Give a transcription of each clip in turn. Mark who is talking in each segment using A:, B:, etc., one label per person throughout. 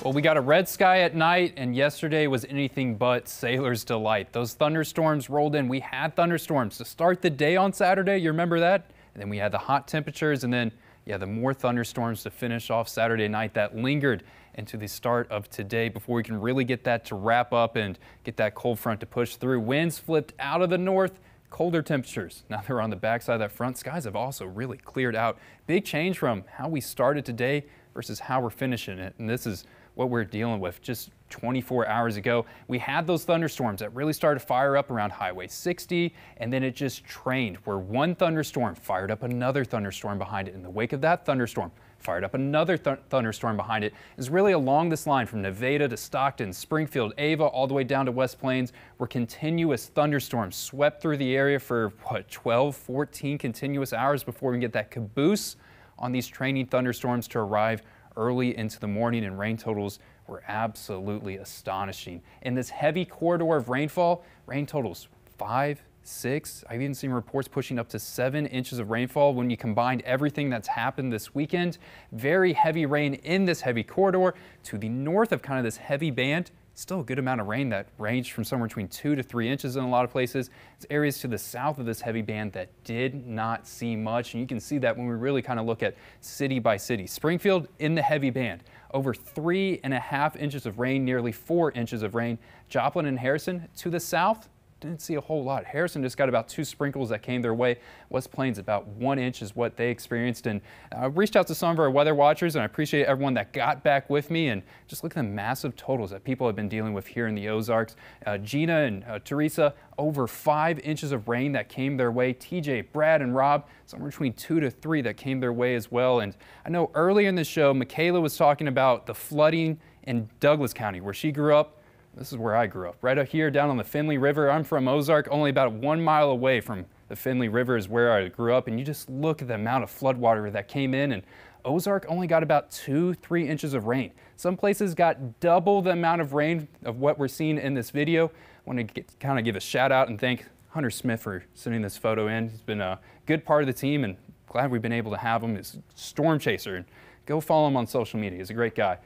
A: Well, we got a red sky at night, and yesterday was anything but sailor's delight. Those thunderstorms rolled in. We had thunderstorms to start the day on Saturday. You remember that? And then we had the hot temperatures, and then, the more thunderstorms to finish off Saturday night that lingered into the start of today before we can really get that to wrap up and get that cold front to push through. Winds flipped out of the north. Colder temperatures. Now they're on the backside of that front. Skies have also really cleared out. Big change from how we started today versus how we're finishing it. And this is what we're dealing with. Just 24 hours ago, we had those thunderstorms that really started to fire up around Highway 60, and then it just trained where one thunderstorm fired up another thunderstorm behind it. In the wake of that thunderstorm, fired up another thunderstorm behind it. Is really along this line from Nevada to Stockton, Springfield, Ava, all the way down to West Plains, where continuous thunderstorms swept through the area for 12, 14 continuous hours before we get that caboose on these training thunderstorms to arrive early into the morning, and rain totals were absolutely astonishing. In this heavy corridor of rainfall, rain totals 5, 6, I've even seen reports pushing up to 7 inches of rainfall when you combine everything that's happened this weekend. Very heavy rain in this heavy corridor to the north of kind of this heavy band. Still a good amount of rain that ranged from somewhere between 2 to 3 inches in a lot of places. It's areas to the south of this heavy band that did not see much, and you can see that when we really kind of look at city by city. Springfield in the heavy band, over 3.5 inches of rain, nearly 4 inches of rain. Joplin and Harrison to the south, didn't see a whole lot. Harrison just got about 2 sprinkles that came their way. West Plains about 1 inch is what they experienced. And I reached out to some of our weather watchers, and I appreciate everyone that got back with me. And just look at the massive totals that people have been dealing with here in the Ozarks. Gina and Teresa, over 5 inches of rain that came their way. TJ, Brad, and Rob, somewhere between 2 to 3 that came their way as well. And I know earlier in the show, Michaela was talking about the flooding in Douglas County, where she grew up. This is where I grew up, right up here down on the Findlay River. I'm from Ozark, only about 1 mile away from the Findlay River is where I grew up. And you just look at the amount of floodwater that came in, and Ozark only got about 2, 3 inches of rain. Some places got double the amount of rain of what we're seeing in this video. I want to kind of give a shout out and thank Hunter Smith for sending this photo in. He's been a good part of the team, and glad we've been able to have him. He's Storm Chaser, and go follow him on social media. He's a great guy.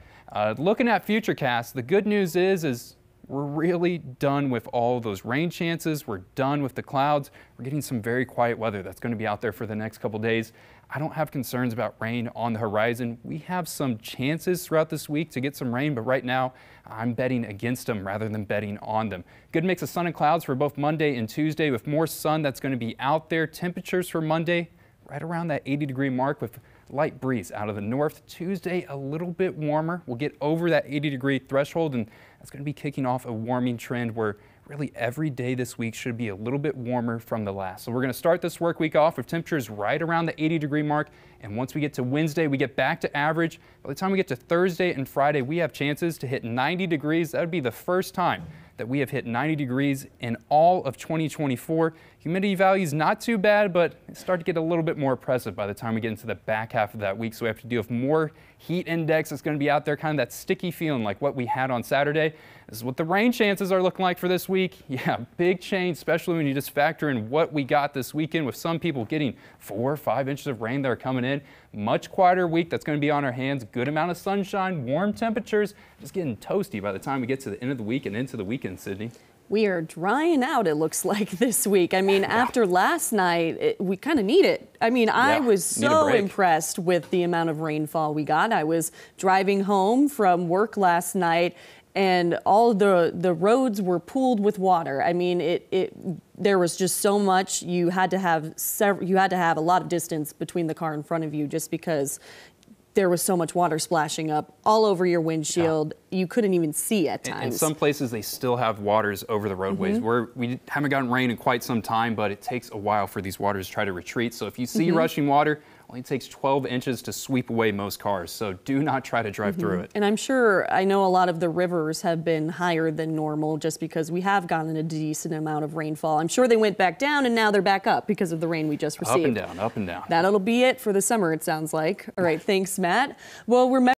A: Looking at Futurecast, the good news is we're really done with all those rain chances. We're done with the clouds. We're getting some very quiet weather that's going to be out there for the next couple days. I don't have concerns about rain on the horizon. We have some chances throughout this week to get some rain, but right now I'm betting against them rather than betting on them. Good mix of sun and clouds for both Monday and Tuesday, with more sun that's going to be out there. Temperatures for Monday right around that 80-degree mark with light breeze out of the north. Tuesday, a little bit warmer. We'll get over that 80-degree threshold, and that's going to be kicking off a warming trend where really every day this week should be a little bit warmer from the last. So we're going to start this work week off with temperatures right around the 80-degree mark, and once we get to Wednesday, we get back to average. By the time we get to Thursday and Friday, we have chances to hit 90 degrees. That would be the first time that we have hit 90 degrees in all of 2024. Humidity values not too bad, but it start to get a little bit more oppressive by the time we get into the back half of that week. So we have to deal with more heat index that's going to be out there, kind of that sticky feeling like what we had on Saturday. This is what the rain chances are looking like for this week. Yeah, big change, especially when you just factor in what we got this weekend, with some people getting 4 or 5 inches of rain that are coming in. Much quieter week that's going to be on our hands. Good amount of sunshine, warm temperatures, just getting toasty by the time we get to the end of the week and into the weekend, Sydney.
B: We are drying out, it looks like, this week. I mean, after last night, we kind of need it. I mean, I was so impressed with the amount of rainfall we got. I was driving home from work last night, and all the roads were pooled with water. I mean, there was just so much. You had to have a lot of distance between the car in front of you, just because there was so much water splashing up all over your windshield. Yeah. You couldn't even see at times.
A: In some places, they still have waters over the roadways. We haven't gotten rain in quite some time, but it takes a while for these waters to try to retreat. So if you see rushing water, only takes 12 inches to sweep away most cars. So do not try to drive through it.
B: And I know a lot of the rivers have been higher than normal just because we have gotten a decent amount of rainfall. I'm sure they went back down and now they're back up because of the rain we just received.
A: Up and down, up and down.
B: That'll be it for the summer, it sounds like. All right, thanks, Matt. Well, remember